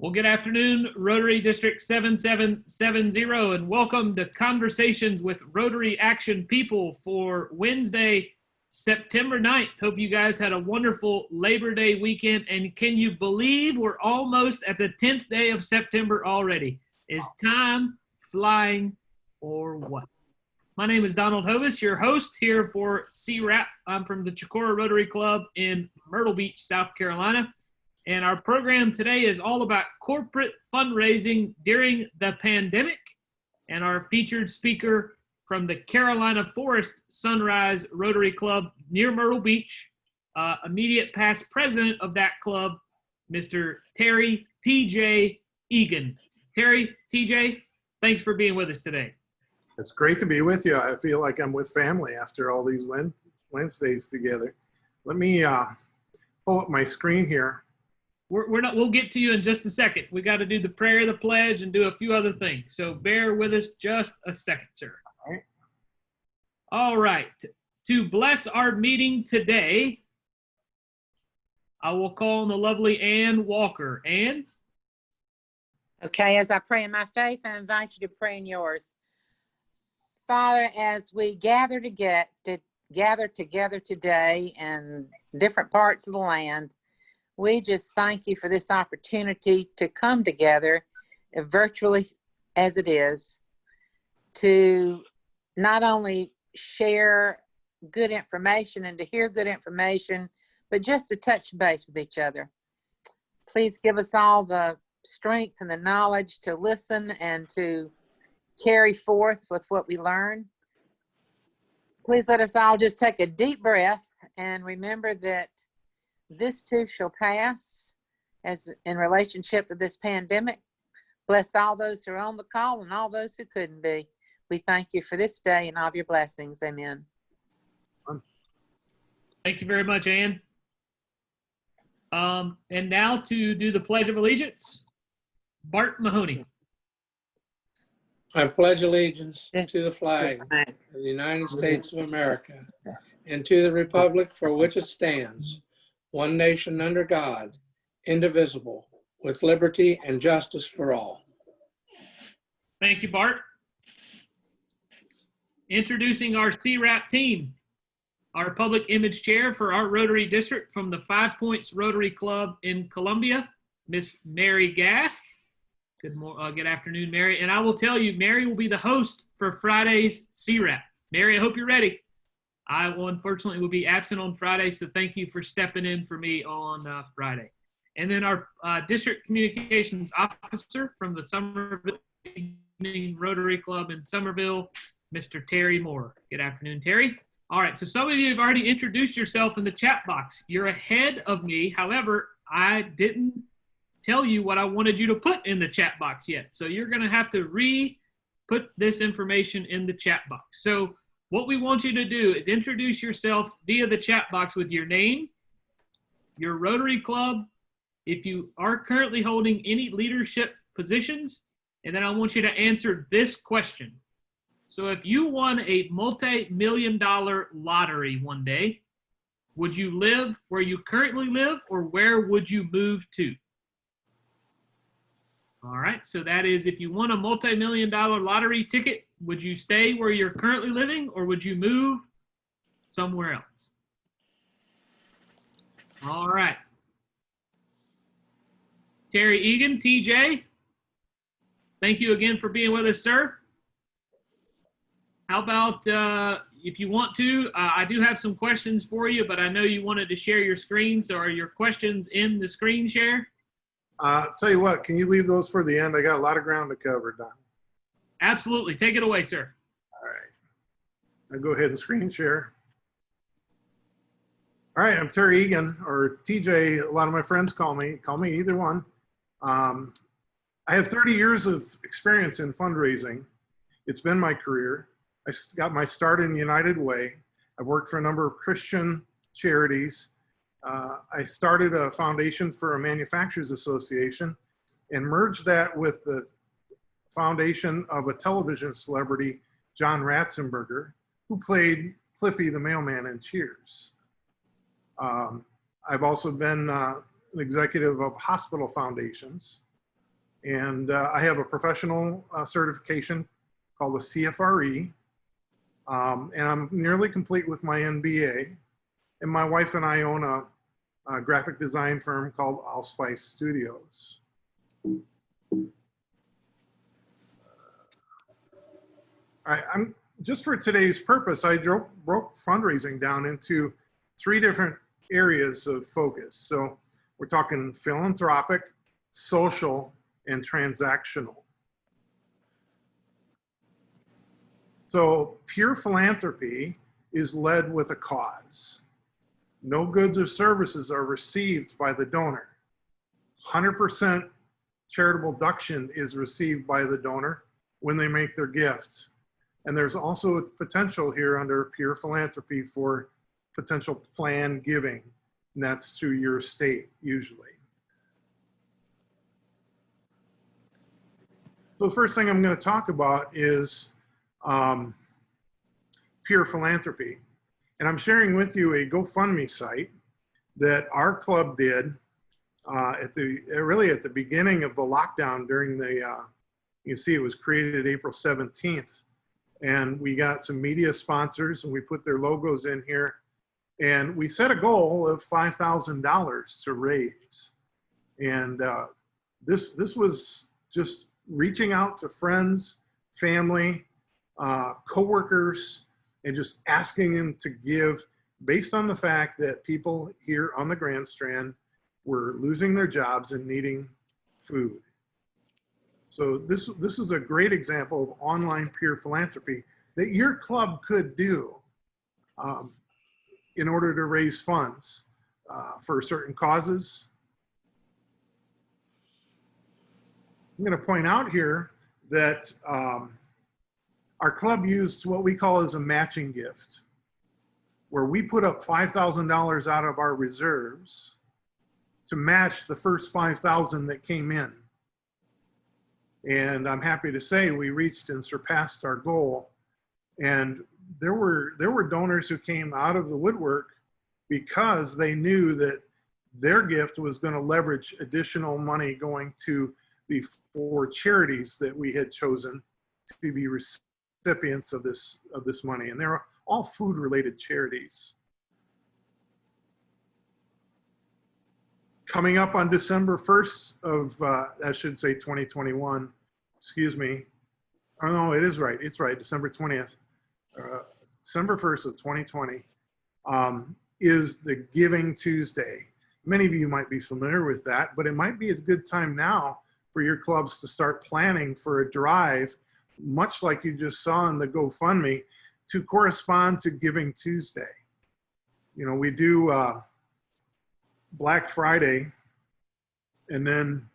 Well, good afternoon, Rotary District 7770, and welcome to Conversations with Rotary Action People for Wednesday, September 9th. Hope you guys had a wonderful Labor Day weekend, and can you believe we're almost at the 10th day of September already? Is time flying or what? My name is Donald Hovis, your host here for CWRAP. I'm from the Chicora Rotary Club in Myrtle Beach, South Carolina. And our program today is all about corporate fundraising during the pandemic. And our featured speaker from the Carolina Forest Sunrise Rotary Club near Myrtle Beach, immediate past president of that club, Mr. Terry T.J. Egan. Terry, T.J., thanks for being with us today. It's great to be with you. I feel like I'm with family after all these Wednesdays together. Let me pull up my screen here. We'll get to you in just a second. We got to do the prayer, the pledge, and do a few other things. So bear with us just a second, sir. All right. To bless our meeting today, I will call on the lovely Ann Walker. Ann? Okay, as I pray in my faith, I invite you to pray in yours. Father, as we gather together today in different parts of the land, we just thank you for this opportunity to come together virtually as it is, to not only share good information and to hear good information, but just to touch base with each other. Please give us all the strength and the knowledge to listen and to carry forth with what we learn. Please let us all just take a deep breath and remember that this too shall pass, as in relationship to this pandemic. Bless all those who are on the call and all those who couldn't be. We thank you for this day and all of your blessings. Amen. Thank you very much, Ann. And now to do the Pledge of Allegiance, Bart Mahoney. I pledge allegiance to the flag of the United States of America and to the republic for which it stands, one nation under God, indivisible, with liberty and justice for all. Thank you, Bart. Introducing our CWRAP team, our public image chair for our Rotary District from the 5 Points Rotary Club in Columbia, Miss Mary Gask. Good afternoon, Mary. And I will tell you, Mary will be the host for Friday's CWRAP. Mary, I hope you're ready. I will unfortunately will be absent on Friday, so thank you for stepping in for me on Friday. And then our district communications officer from the Somerville Rotary Club in Somerville, Mr. Terry Moore. Good afternoon, Terry. All right, so some of you have already introduced yourself in the chat box. You're ahead of me. However, I didn't tell you what I wanted you to put in the chat box yet. So you're going to have to re-put this information in the chat box. So what we want you to do is introduce yourself via the chat box with your name, your Rotary Club, if you are currently holding any leadership positions, and then I want you to answer this question. So if you won a multi-million-dollar lottery one day, would you live where you currently live, or where would you move to? All right, so that is if you won a multi-million-dollar lottery ticket, would you stay where you're currently living, or would you move somewhere else? All right. Terry Egan, TJ, thank you again for being with us, sir. How about if you want to, I do have some questions for you, but I know you wanted to share your screen, so are your questions in the screen share? Tell you what, can you leave those for the end? I got a lot of ground to cover, Don. Absolutely. Take it away, sir. All right. I'll go ahead and screen share. All right, I'm Terry Egan, or TJ. A lot of my friends call me either one. I have 30 years of experience in fundraising. It's been my career. I got my start in United Way. I've worked for a number of Christian charities. I started a foundation for a manufacturers association and merged that with the foundation of a television celebrity, John Ratzenberger, who played Cliffy the mailman in Cheers. I've also been an executive of hospital foundations. And I have a professional certification called the CFRE. And I'm nearly complete with my MBA. And my wife and I own a graphic design firm called Allspice Studios. I'm just for today's purpose, I broke fundraising down into 3 different areas of focus. So we're talking philanthropic, social, and transactional. So pure philanthropy is led with a cause. No goods or services are received by the donor. 100% charitable deduction is received by the donor when they make their gift. And there's also a potential here under pure philanthropy for potential planned giving, and that's through your estate usually. So the first thing I'm going to talk about is pure philanthropy. And I'm sharing with you a GoFundMe site that our club did really at the beginning of the lockdown during the, you see it was created April 17th. And we got some media sponsors and we put their logos in here. And we set a goal of $5,000 to raise. And this was just reaching out to friends, family, coworkers, and just asking them to give based on the fact that people here on the Grand Strand were losing their jobs and needing food. So this is a great example of online pure philanthropy that your club could do in order to raise funds for certain causes. I'm going to point out here that our club used what we call as a matching gift, where we put up $5,000 out of our reserves to match the first $5,000 that came in. And I'm happy to say we reached and surpassed our goal. And there were donors who came out of the woodwork because they knew that their gift was going to leverage additional money going to the 4 charities that we had chosen to be recipients of this money. And they're all food related charities. Coming up on December 1st of, I should say 2021, excuse me. Oh no, it is right. It's right, December 20th. December 1st of 2020 is the Giving Tuesday. Many of you might be familiar with that, but it might be a good time now for your clubs to start planning for a drive, much like you just saw in the GoFundMe, to correspond to Giving Tuesday. You know, we do Black Friday and then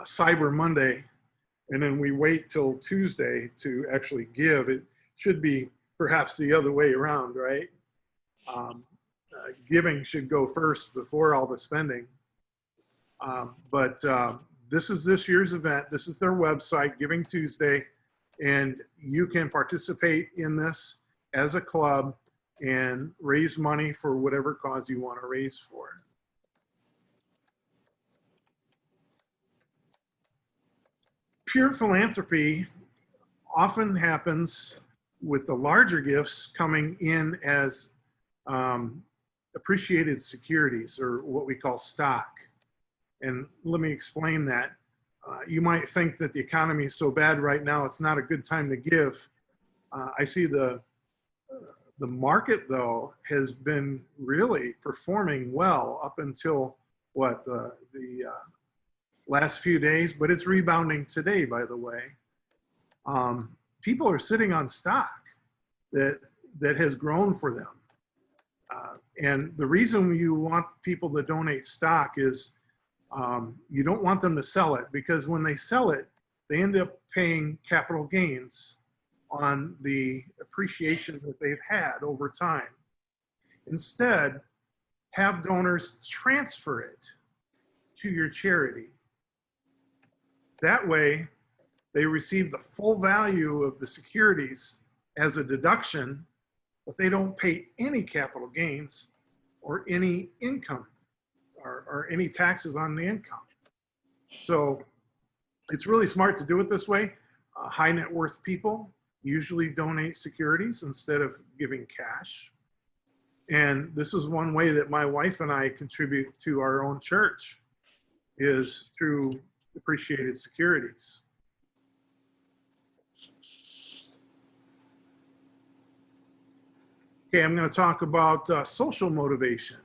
Cyber Monday, and then we wait till Tuesday to actually give. It should be perhaps the other way around, right? Giving should go first before all the spending. But this is this year's event. This is their website, Giving Tuesday, and you can participate in this as a club and raise money for whatever cause you want to raise for. Pure philanthropy often happens with the larger gifts coming in as appreciated securities, or what we call stock. And let me explain that. You might think that the economy is so bad right now, it's not a good time to give. I see the market, though, has been really performing well up until what, the last few days, but it's rebounding today, by the way. People are sitting on stock that has grown for them. And the reason you want people to donate stock is you don't want them to sell it, because when they sell it, they end up paying capital gains on the appreciation that they've had over time. Instead, have donors transfer it to your charity. That way, they receive the full value of the securities as a deduction, but they don't pay any capital gains or any income or any taxes on the income. So It's really smart to do it this way. High net worth people usually donate securities instead of giving cash. And this is one way that my wife and I contribute to our own church, is through appreciated securities. Okay, I'm going to talk about social motivation.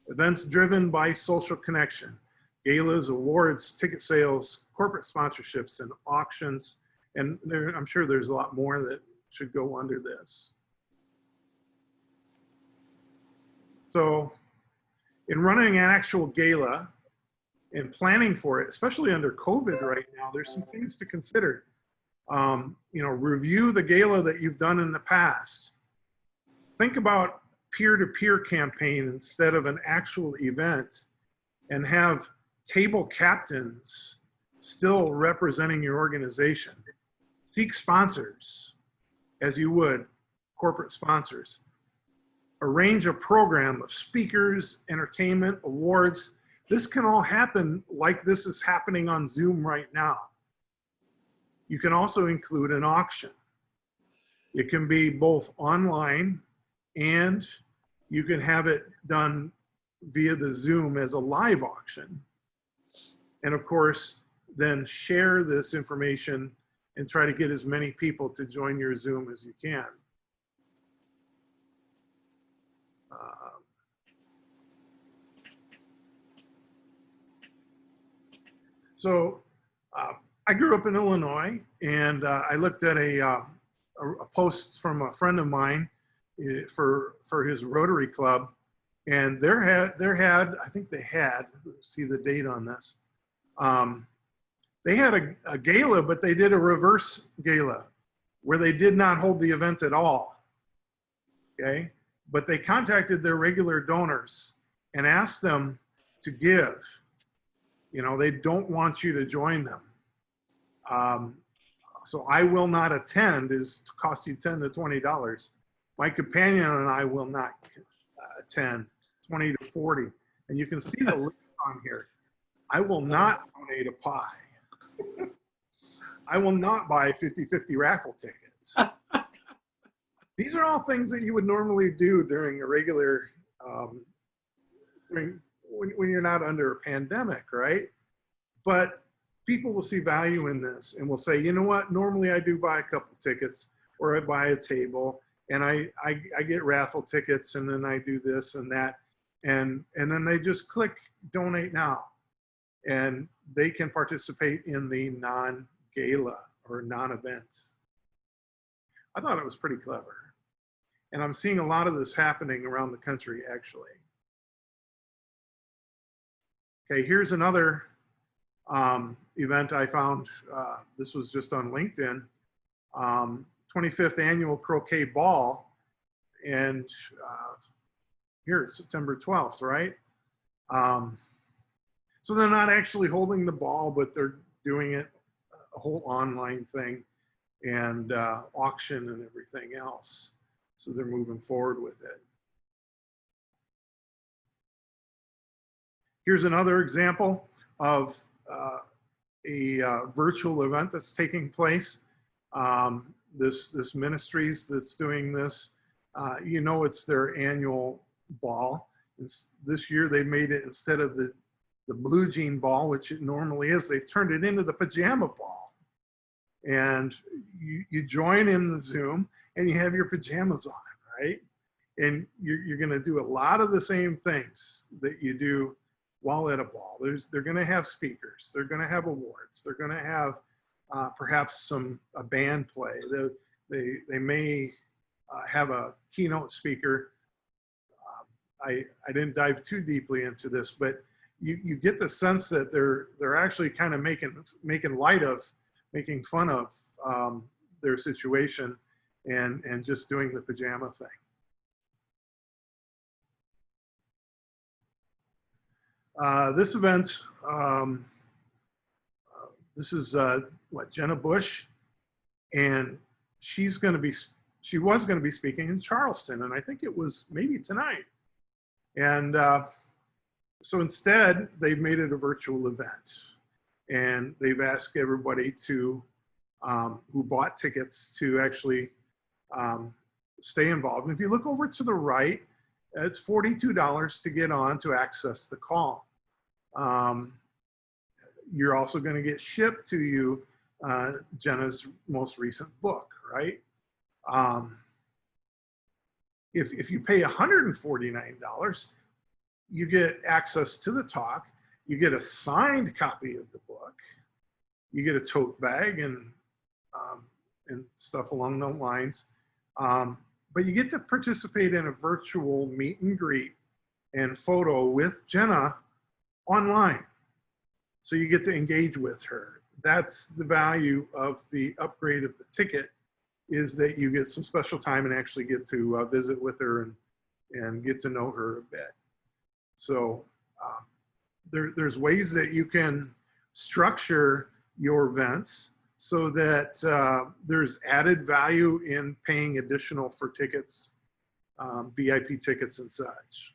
Events driven by social connection. Galas, awards, ticket sales, corporate sponsorships, and auctions. And I'm sure there's a lot more that should go under this. So in running an actual gala and planning for it, especially under COVID right now, there's some things to consider. You know, review the gala that you've done in the past. Think about peer-to-peer campaign instead of an actual event, and have table captains still representing your organization. Seek sponsors as you would corporate sponsors. Arrange a program of speakers, entertainment, awards. This can all happen like this is happening on Zoom right now. You can also include an auction. It can be both online, and you can have it done via the Zoom as a live auction. And of course, then share this information and try to get as many people to join your Zoom as you can. I grew up in Illinois, and I looked at a post from a friend of mine for his Rotary Club, and I think they had, let's see the date on this. They had a gala, but they did a reverse gala where they did not hold the event at all. Okay, but they contacted their regular donors and asked them to give. You know, they don't want you to join them. So I will not attend is to cost you $10 to $20. My companion and I will not attend, 20 to 40. And you can see the list on here. I will not donate a pie. I will not buy 50-50 raffle tickets. These are all things that you would normally do during a regular, when you're not under a pandemic, right? But people will see value in this and will say, you know what, normally I do buy a couple tickets, or I buy a table, and I get raffle tickets, and then I do this and that. And then they just click donate now, and they can participate in the non-gala or non-event. I thought it was pretty clever. And I'm seeing a lot of this happening around the country, actually. Okay, here's another event I found. This was just on LinkedIn. 25th Annual Croquet Ball. And here it's September 12th, right? So they're not actually holding the ball, but they're doing it, a whole online thing, and auction and everything else. So they're moving forward with it. Here's another example of a virtual event that's taking place. This ministries that's doing this, you know, it's their annual ball. This year they made it, instead of the blue jean ball, which it normally is, they've turned it into the pajama ball. And you join in the Zoom and you have your pajamas on, right? And you're gonna do a lot of the same things that you do while at a ball. They're gonna have speakers, they're gonna have awards, they're gonna have perhaps a band play. They may have a keynote speaker. I didn't dive too deeply into this, but you get the sense that they're actually kind of making light of, making fun of their situation, and just doing the pajama thing. This event, this is Jenna Bush, and she was going to be speaking in Charleston, and I think it was maybe tonight. And so instead, they've made it a virtual event. and they've asked everybody to who bought tickets to actually stay involved. And if you look over to the right, it's $42 to get on to access the call. You're also going to get shipped to you Jenna's most recent book, right? If you pay $149, you get access to the talk, you get a signed copy of the book, you get a tote bag and stuff along those lines. But you get to participate in a virtual meet and greet and photo with Jenna online. So you get to engage with her. That's the value of the upgrade of the ticket, is that you get some special time and actually get to visit with her and get to know her a bit. So there's ways that you can structure your events so that there's added value in paying additional for tickets, VIP tickets and such.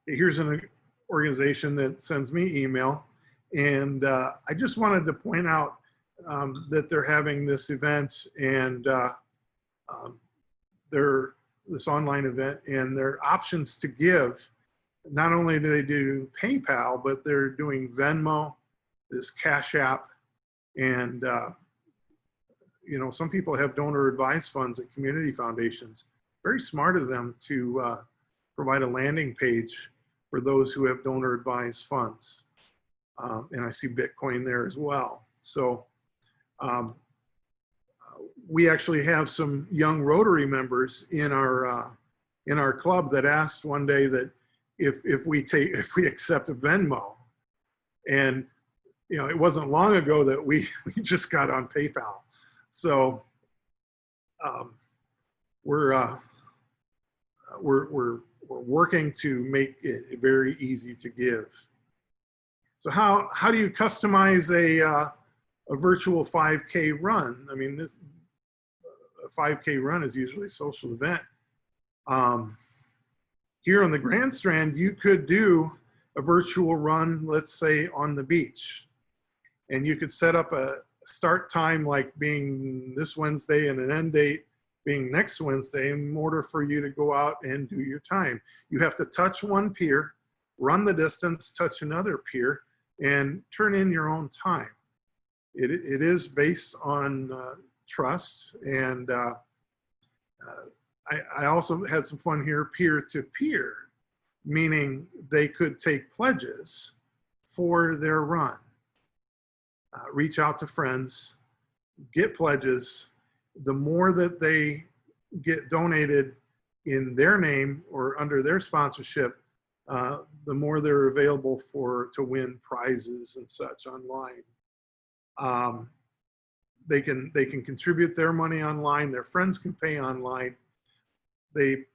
Here's an organization that sends me email, and I just wanted to point out that they're having this event, and this online event, and their options to give. Not only do they do PayPal, but they're doing Venmo, this Cash App, and you know, some people have donor advised funds at community foundations. Very smart of them to provide a landing page for those who have donor advised funds. And I see Bitcoin there as well. So we actually have some young Rotary members in our club that asked one day that if we accept a Venmo. And you know, it wasn't long ago that we just got on PayPal. So we're working to make it very easy to give. So how do you customize a virtual 5K run? I mean, a 5K run is usually a social event. Here on the Grand Strand, you could do a virtual run, let's say on the beach. And you could set up a start time like being this Wednesday and an end date being next Wednesday in order for you to go out and do your time. You have to touch one pier, run the distance, touch another pier, and turn in your own time. It is based on trust, and I also had some fun here, peer-to-peer, meaning they could take pledges for their run. Reach out to friends, get pledges. The more that they get donated in their name or under their sponsorship, the more they're available to win prizes and such online. They can contribute their money online. Their friends can pay online. They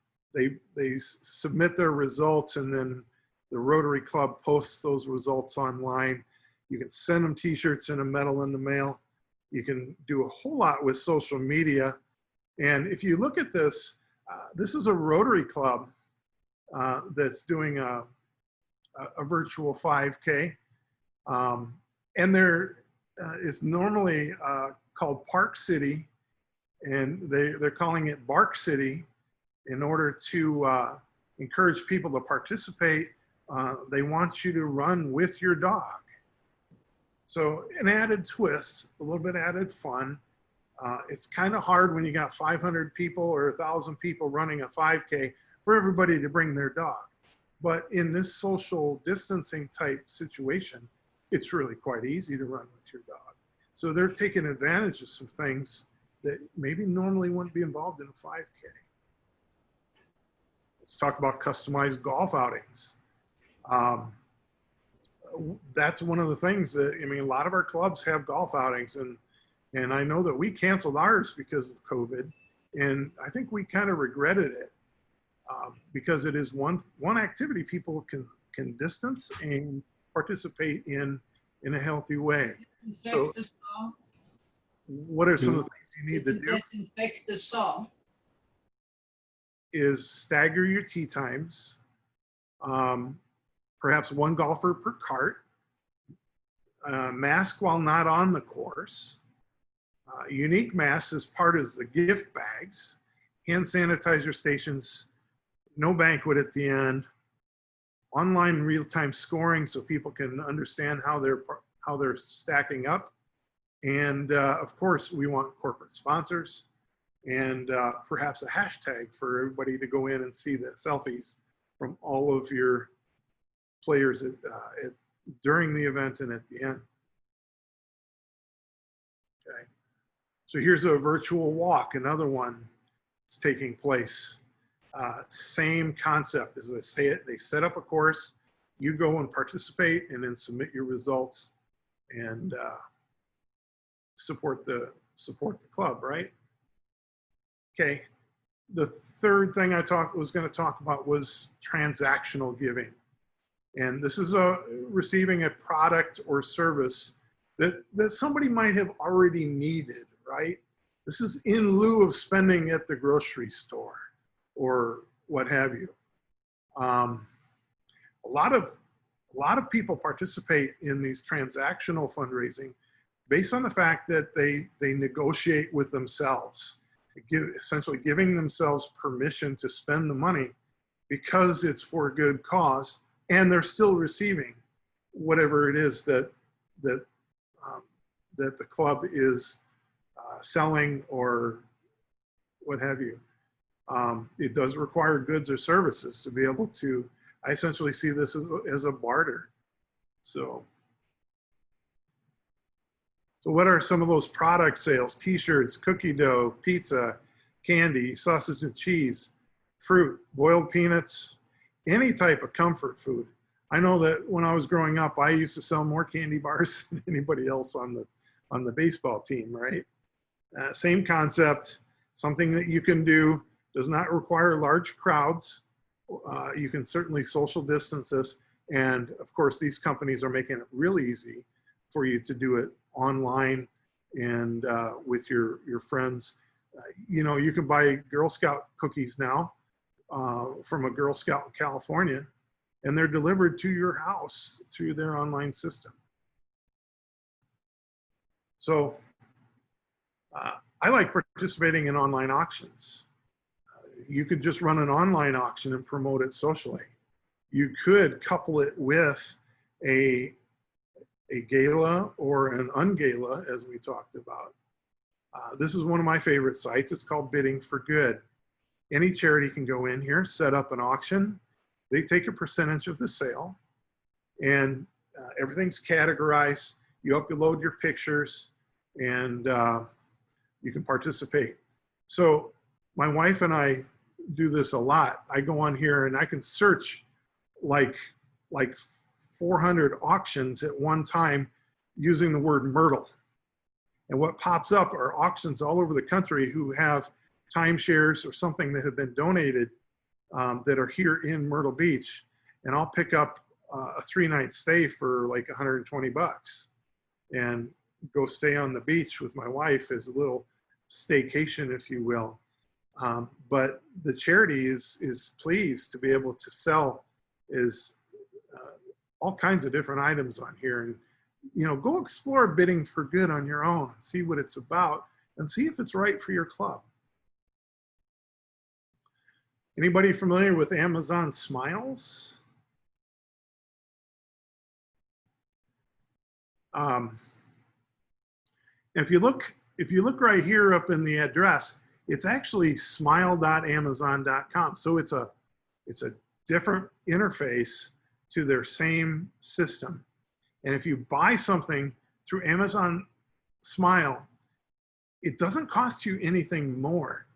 submit their results, and then the Rotary Club posts those results online. You can send them t-shirts and a medal in the mail. You can do a whole lot with social media. And if you look at this, this is a Rotary Club that's doing a virtual 5K. And there is normally called Park City, and they're calling it Bark City in order to encourage people to participate. They want you to run with your dog. So an added twist, a little bit added fun. It's kind of hard when you got 500 people or 1,000 people running a 5K for everybody to bring their dog. But in this social distancing type situation, it's really quite easy to run with your dog. So they're taking advantage of some things that maybe normally wouldn't be involved in a 5K. Let's talk about customized golf outings. That's one of the things that, I mean, a lot of our clubs have golf outings, and I know that we canceled ours because of COVID, and I think we kind of regretted it because it is one activity people can distance and participate in a healthy way. So what are some of the things you need to do? Disinfect the saw. Is stagger your tee times. perhaps one golfer per cart, mask while not on the course, unique masks as part of the gift bags, hand sanitizer stations, no banquet at the end, online real-time scoring so people can understand how they're stacking up. And of course, we want corporate sponsors and perhaps a hashtag for everybody to go in and see the selfies from all of your players during the event and at the end. Okay. So here's a virtual walk, another one that's taking place. Same concept as they say it. They set up a course, you go and participate, and then submit your results and support the club, right? Okay. The third thing I was going to talk about was transactional giving, and this is receiving a product or service that somebody might have already needed, right? This is in lieu of spending at the grocery store or what have you. A lot of people participate in these transactional fundraising based on the fact that they negotiate with themselves, essentially giving themselves permission to spend the money because it's for a good cause, and they're still receiving whatever it is that the club is selling or what have you. It does require goods or services to be able to, I essentially see this as a barter. So what are some of those product sales? T-shirts, cookie dough, pizza, candy, sausage and cheese, fruit, boiled peanuts, any type of comfort food. I know that when I was growing up, I used to sell more candy bars than anybody else on the baseball team, right? Same concept, something that you can do, does not require large crowds. You can certainly social distance this. And of course, these companies are making it really easy for you to do it online and with your friends. You know, you can buy Girl Scout cookies now from a Girl Scout in California, and they're delivered to your house through their online system. So I like participating in online auctions. You could just run an online auction and promote it socially. You could couple it with a gala or an ungala, as we talked about. This is one of my favorite sites. It's called Bidding for Good. Any charity can go in here, set up an auction. They take a percentage of the sale, and everything's categorized. You upload your pictures, and you can participate. So my wife and I do this a lot. I go on here and I can search like 400 auctions at one time using the word Myrtle. And what pops up are auctions all over the country who have timeshares or something that have been donated that are here in Myrtle Beach. And I'll pick up a 3-night stay for like 120 bucks and go stay on the beach with my wife as a little staycation, if you will. But the charity is pleased to be able to sell all kinds of different items on here. And, you know, go explore Bidding for Good on your own and see what it's about and see if it's right for your club. Anybody familiar with Amazon Smiles? If you look right here up in the address, it's actually smile.amazon.com. So it's a different interface to their same system. And if you buy something through Amazon Smile, it doesn't cost you anything more,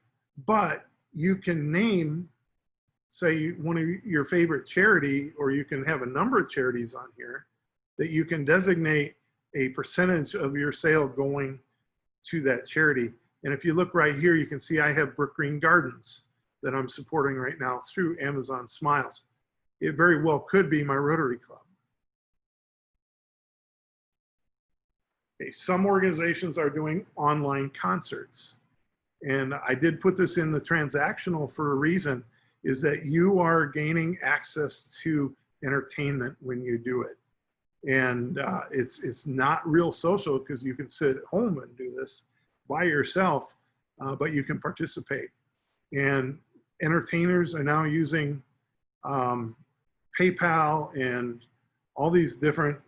but you can name, say, one of your favorite charity, or you can have a number of charities on here that you can designate a percentage of your sale going to that charity. And if you look right here, you can see I have Brook Green Gardens that I'm supporting right now through Amazon Smiles. It very well could be my Rotary Club. Okay, some organizations are doing online concerts. And I did put this in the transactional for a reason, is that you are gaining access to entertainment when you do it. And it's not real social because you can sit at home and do this by yourself, but you can participate. And entertainers are now using PayPal and all these different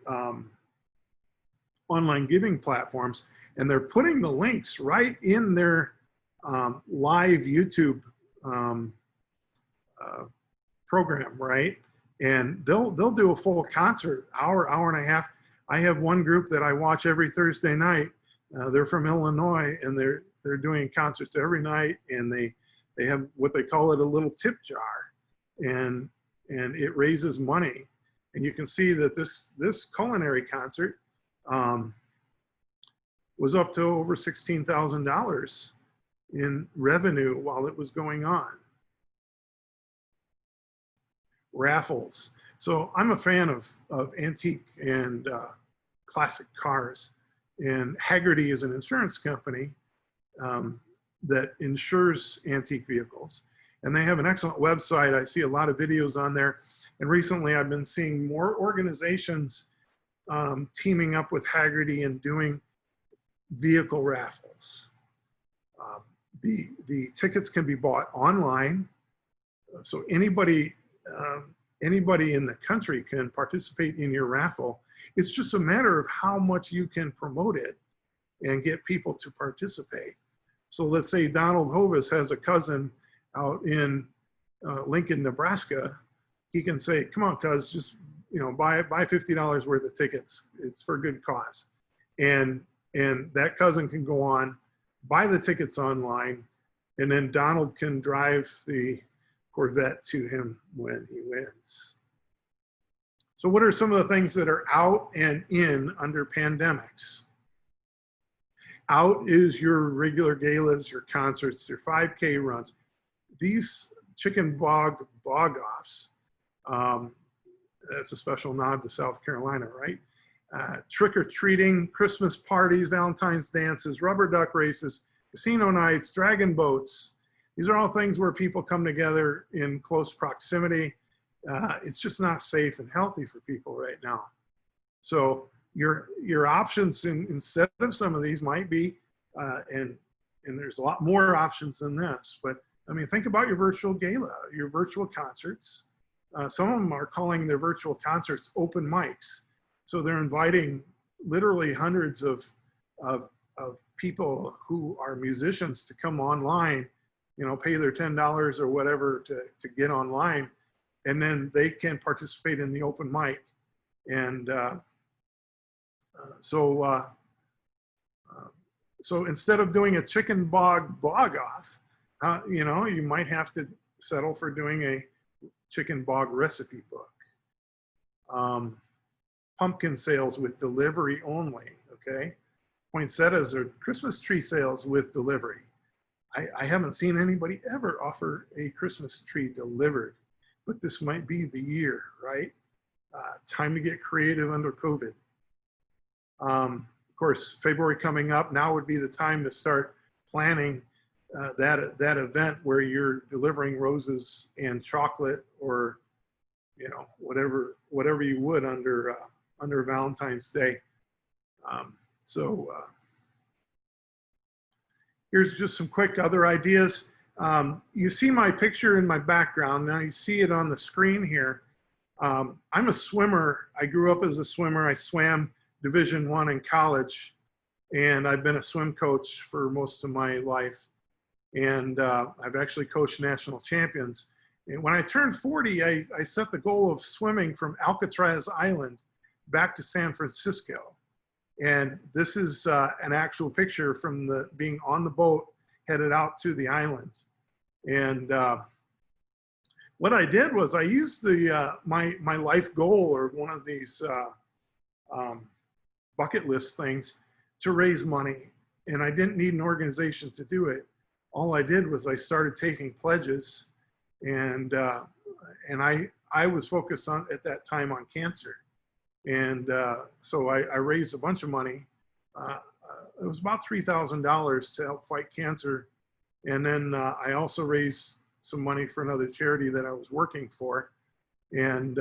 online giving platforms, and they're putting the links right in their live YouTube program, right? And they'll do a full concert, hour and a half. I have one group that I watch every Thursday night. They're from Illinois, and they're doing concerts every night, and they have what they call it a little tip jar, and it raises money. And you can see that this culinary concert was up to over $16,000 in revenue while it was going on. Raffles. So I'm a fan of antique and classic cars. And Haggerty is an insurance company that insures antique vehicles. And they have an excellent website. I see a lot of videos on there. And recently I've been seeing more organizations teaming up with Haggerty and doing vehicle raffles. The tickets can be bought online. So anybody in the country can participate in your raffle. It's just a matter of how much you can promote it and get people to participate. So let's say Donald Hovis has a cousin out in Lincoln, Nebraska. He can say, come on, cuz, just buy $50 worth of tickets. It's for a good cause. And that cousin can go on, buy the tickets online, and then Donald can drive the Corvette to him when he wins. So what are some of the things that are out and in under pandemics? Out is your regular galas, your concerts, your 5K runs. These chicken bog offs, that's a special nod to South Carolina, right? Trick-or-treating, Christmas parties, Valentine's dances, rubber duck races, casino nights, dragon boats. These are all things where people come together in close proximity. It's just not safe and healthy for people right now. So your options instead of some of these might be, and there's a lot more options than this, but I mean, think about your virtual gala, your virtual concerts. Some of them are calling their virtual concerts open mics. So they're inviting literally hundreds of people who are musicians to come online, pay their $10 or whatever to get online, and then they can participate in the open mic. And so instead of doing a chicken bog off, you might have to settle for doing a chicken bog recipe book. Pumpkin sales with delivery only, okay? Poinsettias or Christmas tree sales with delivery. I haven't seen anybody ever offer a Christmas tree delivered, but this might be the year, right? Time to get creative under COVID. Of course, February coming up, now would be the time to start planning that event where you're delivering roses and chocolate, or whatever you would under Valentine's Day. Here's just some quick other ideas. You see my picture in my background. Now you see it on the screen here. I'm a swimmer. I grew up as a swimmer. I swam Division I in college, and I've been a swim coach for most of my life. And I've actually coached national champions. And when I turned 40, I set the goal of swimming from Alcatraz Island back to San Francisco. And this is an actual picture from being on the boat headed out to the island. And what I did was I used my life goal, or one of these bucket list things, to raise money. And I didn't need an organization to do it. All I did was I started taking pledges, and I was focused at that time on cancer. And so I raised a bunch of money. It was about $3,000 to help fight cancer. And then I also raised some money for another charity that I was working for. And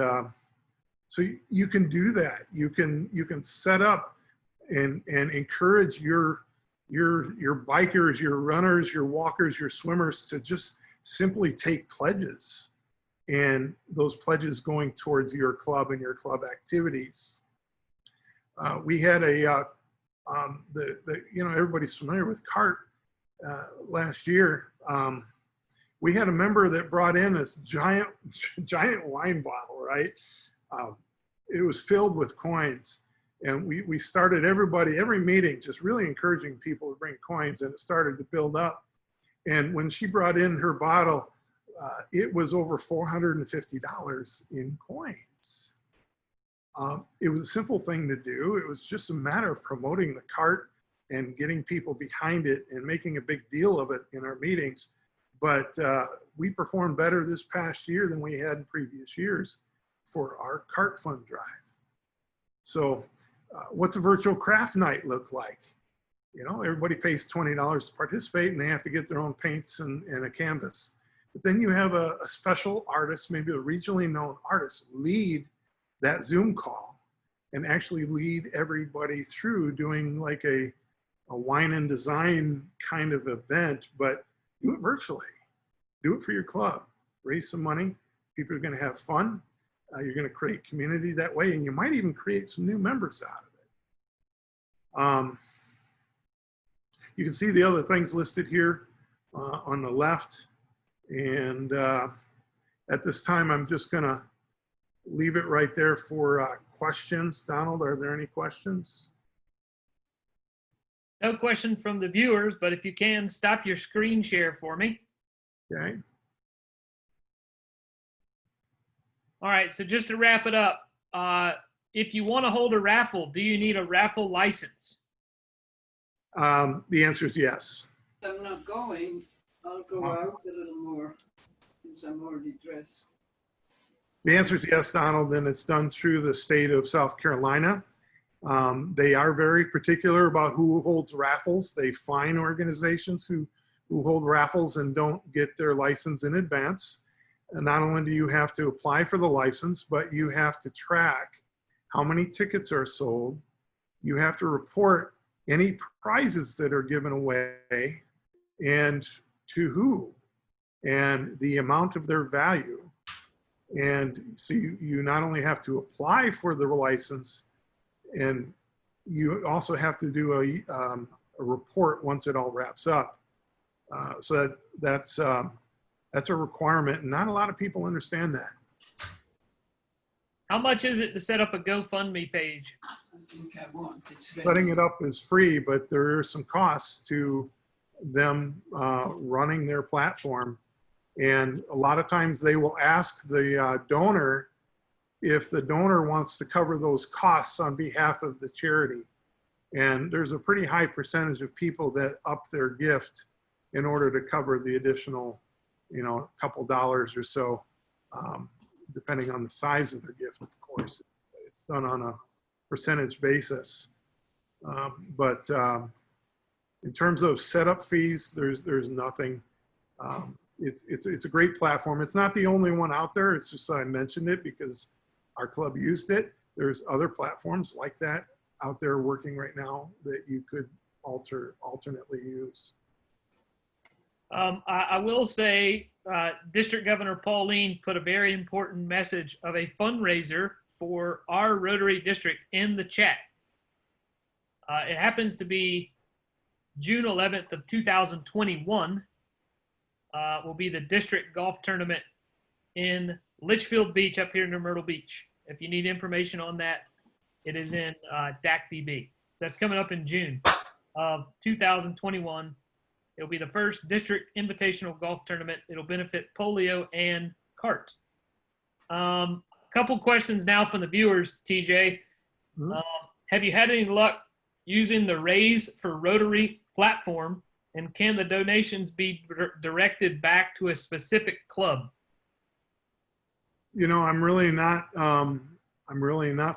So you can do that. You can set up and encourage your bikers, your runners, your walkers, your swimmers to just simply take pledges, and those pledges going towards your club and your club activities. We had a everybody's familiar with CART last year. We had a member that brought in this giant wine bottle, right? It was filled with coins. And we started every meeting, just really encouraging people to bring coins, and it started to build up. And when she brought in her bottle, it was over $450 in coins. It was a simple thing to do. It was just a matter of promoting the CART and getting people behind it and making a big deal of it in our meetings. But we performed better this past year than we had in previous years for our CART fund drive. So what's a virtual craft night look like? You know, everybody pays $20 to participate, and they have to get their own paints and a canvas. But then you have a special artist, maybe a regionally known artist, lead that Zoom call and actually lead everybody through doing like a wine and design kind of event, but do it virtually. Do it for your club. Raise some money. People are going to have fun. You're going to create community that way, and you might even create some new members out of it. You can see the other things listed here on the left. And at this time, I'm just going to leave it right there for questions. Donald, are there any questions? No question from the viewers, but if you can, stop your screen share for me. Okay. All right, so just to wrap it up, if you want to hold a raffle, do you need a raffle license? The answer is yes. I'm not going. I'll go out a little more since I'm already dressed. The answer is yes, Donald, and it's done through the state of South Carolina. They are very particular about who holds raffles. They fine organizations who hold raffles and don't get their license in advance. And not only do you have to apply for the license, but you have to track how many tickets are sold. You have to report any prizes that are given away and to who and the amount of their value. And so you not only have to apply for the license, and you also have to do a report once it all wraps up. So that's a requirement, and not a lot of people understand that. How much is it to set up a GoFundMe page? I think I want. It's ready. Setting it up is free, but there are some costs to them running their platform. And a lot of times they will ask the donor if the donor wants to cover those costs on behalf of the charity. And there's a pretty high percentage of people that up their gift in order to cover the additional, couple dollars or so, depending on the size of their gift, of course. It's done on a percentage basis. But in terms of setup fees, there's nothing. It's a great platform. It's not the only one out there. It's just that I mentioned it because our club used it. There's other platforms like that out there working right now that you could alternately use. I will say District Governor Pauline put a very important message of a fundraiser for our Rotary District in the chat. It happens to be June 11th of 2021. Will be the district golf tournament in Litchfield Beach up here near Myrtle Beach. If you need information on that, it is in DAC-DB. So that's coming up in June of 2021. It'll be the first district invitational golf tournament. It'll benefit polio and CART. Couple questions now from the viewers, TJ. Have you had any luck using the Raise for Rotary platform? And can the donations be directed back to a specific club? I'm really not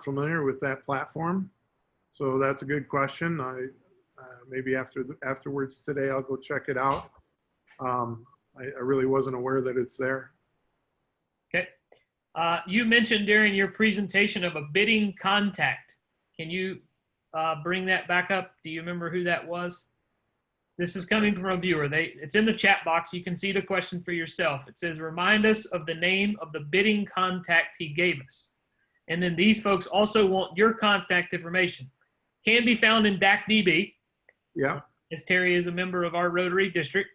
familiar with that platform. So that's a good question. Maybe afterwards today, I'll go check it out. I really wasn't aware that it's there. Okay. You mentioned during your presentation of a bidding contact. Can you bring that back up? Do you remember who that was? This is coming from a viewer. It's in the chat box. You can see the question for yourself. It says, remind us of the name of the bidding contact he gave us. And then these folks also want your contact information. Can be found in DACDB. Yeah. As Terry is a member of our Rotary District.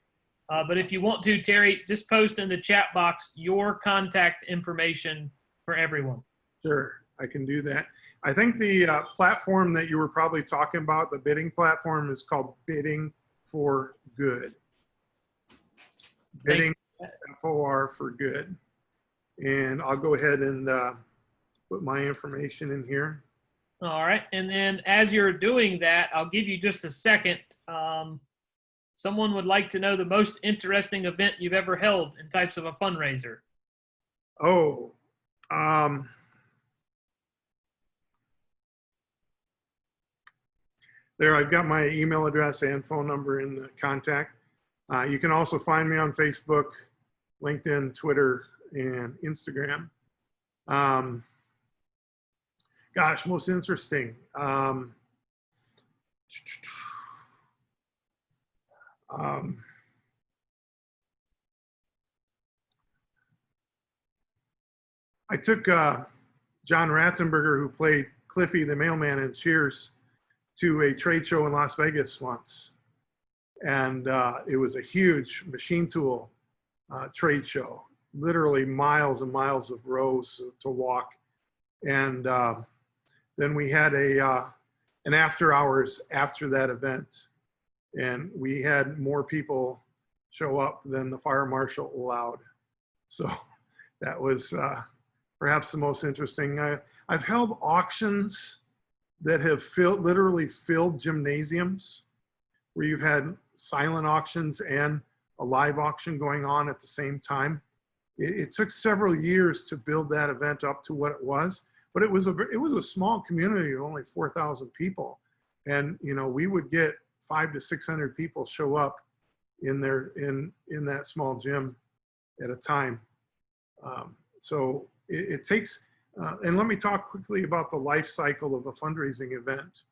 But if you want to, Terry, just post in the chat box your contact information for everyone. Sure, I can do that. I think the platform that you were probably talking about, the bidding platform, is called Bidding for Good. Bidding, FOR for Good. And I'll go ahead and put my information in here. All right. And then as you're doing that, I'll give you just a second. Someone would like to know the most interesting event you've ever held in types of a fundraiser. Oh, there, I've got my email address and phone number in the contact. You can also find me on Facebook, LinkedIn, Twitter, and Instagram. Gosh, most interesting. I took John Ratzenberger, who played Cliffy the mailman in Cheers, to a trade show in Las Vegas once. And it was a huge machine tool trade show, literally miles and miles of rows to walk. And then we had an after hours after that event. And we had more people show up than the fire marshal allowed. So that was perhaps the most interesting. I've held auctions that have literally filled gymnasiums, where you've had silent auctions and a live auction going on at the same time. It took several years to build that event up to what it was, but it was a small community of only 4,000 people. And, you know, we would get 500 to 600 people show up in that small gym at a time. So it takes, and let me talk quickly about the life cycle of a fundraising event.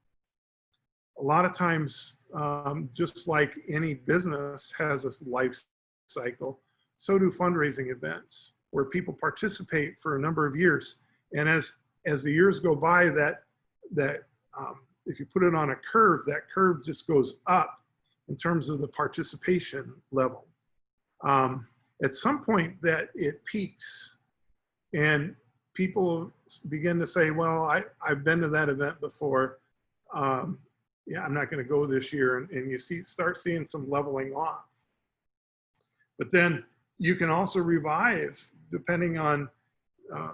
A lot of times, just like any business has a life cycle, so do fundraising events, where people participate for a number of years. And as the years go by, if you put it on a curve, that curve just goes up in terms of the participation level. At some point that it peaks, and people begin to say, well, I've been to that event before. Yeah, I'm not going to go this year. And you start seeing some leveling off. But then you can also revive, depending on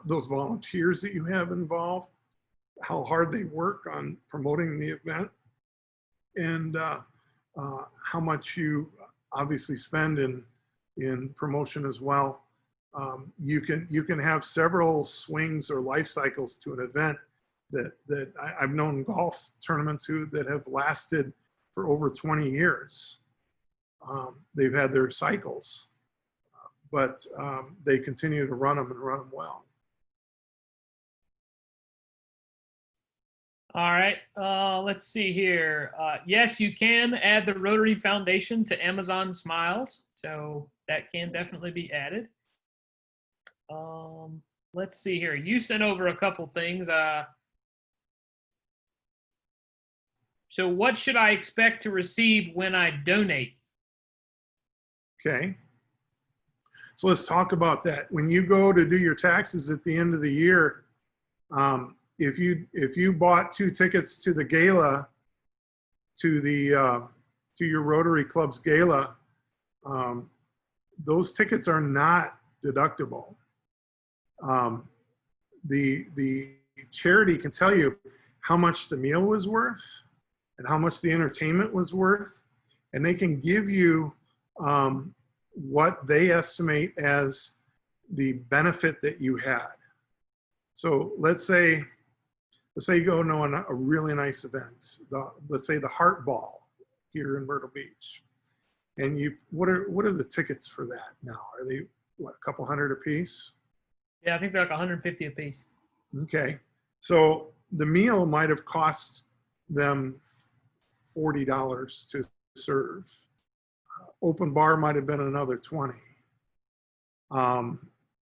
those volunteers that you have involved, how hard they work on promoting the event, and how much you obviously spend in promotion as well. You can have several swings or life cycles to an event that I've known golf tournaments that have lasted for over 20 years. They've had their cycles, but they continue to run them and run them well. All right, let's see here. Yes, you can add the Rotary Foundation to Amazon Smiles, so that can definitely be added. Let's see here. You sent over a couple things. So what should I expect to receive when I donate? Okay. So let's talk about that. When you go to do your taxes at the end of the year, if you bought 2 tickets to the gala, to your Rotary Club's gala, those tickets are not deductible. The charity can tell you how much the meal was worth and how much the entertainment was worth, and they can give you what they estimate as the benefit that you had. So let's say you go on a really nice event, let's say the Heart Ball here in Myrtle Beach, and what are the tickets for that now? Are they what, a couple hundred a piece? Yeah, I think they're like 150 a piece. Okay. So the meal might have cost them $40 to serve. Open bar might have been another 20.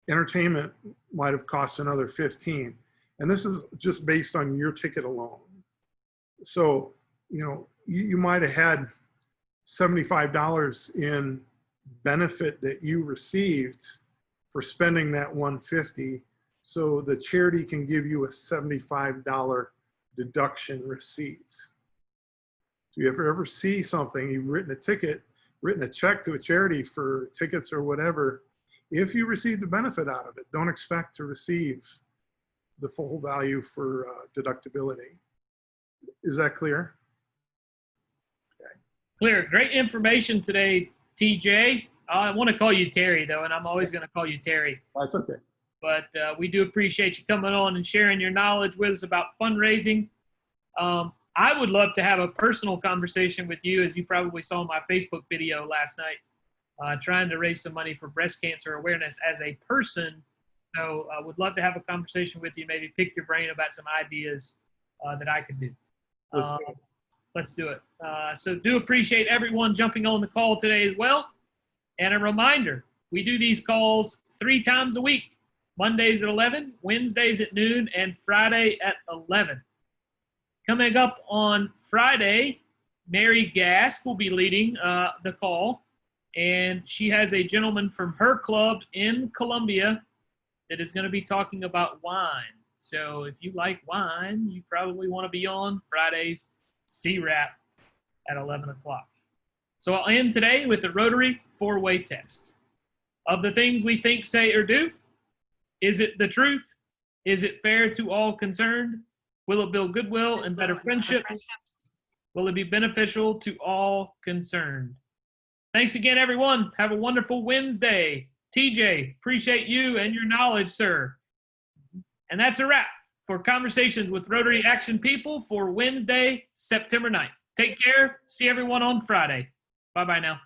Entertainment might have cost another 15. And this is just based on your ticket alone. So, you know, you might have had $75 in benefit that you received for spending that $150. So the charity can give you a $75 deduction receipt. Do you ever see something, you've written a check to a charity for tickets or whatever, if you receive the benefit out of it, don't expect to receive the full value for deductibility. Is that clear? Clear. Great information today, TJ. I want to call you Terry, though, and I'm always going to call you Terry. That's okay. But we do appreciate you coming on and sharing your knowledge with us about fundraising. I would love to have a personal conversation with you, as you probably saw in my Facebook video last night, trying to raise some money for breast cancer awareness as a person. So I would love to have a conversation with you, maybe pick your brain about some ideas that I could do. Let's do it. So do appreciate everyone jumping on the call today as well. And a reminder, we do these calls 3 times a week, Mondays at 11, Wednesdays at noon, and Friday at 11. Coming up on Friday, Mary Gask will be leading the call, and she has a gentleman from her club in Columbia that is going to be talking about wine. So if you like wine, you probably want to be on Friday's CWRAP at 11 o'clock. So I'll end today with the Rotary 4-way test. Of the things we think, say, or do, is it the truth? Is it fair to all concerned? Will it build goodwill and better friendships? Will it be beneficial to all concerned? Thanks again, everyone. Have a wonderful Wednesday. TJ, appreciate you and your knowledge, sir. And that's a wrap for Conversations with Rotary Action People for Wednesday, September 9th. Take care. See everyone on Friday. Bye-bye now.